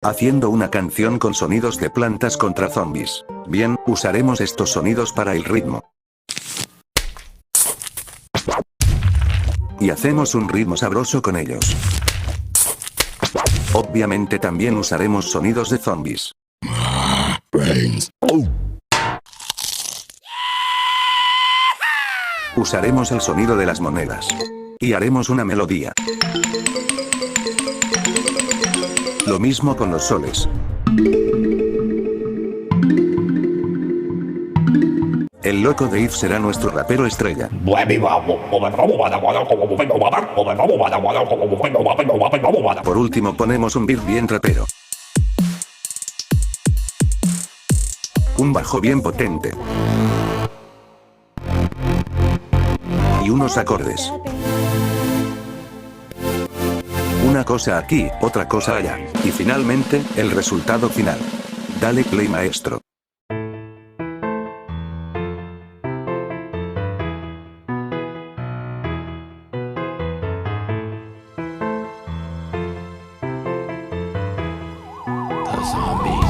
haciendo una canción con sonidos de plantas contra zombies. Bien, usaremos estos sonidos para el ritmo. Y hacemos un ritmo sabroso con ellos. Obviamente también usaremos sonidos de zombies. Usaremos el sonido de las monedas. Y haremos una melodía. Lo mismo con los soles. El loco Dave será nuestro rapero estrella. Por último ponemos un beat bien rapero. Un bajo bien potente. Y unos acordes. Una cosa aquí, otra cosa allá. Y finalmente, el resultado final. Dale play, maestro. Zombies.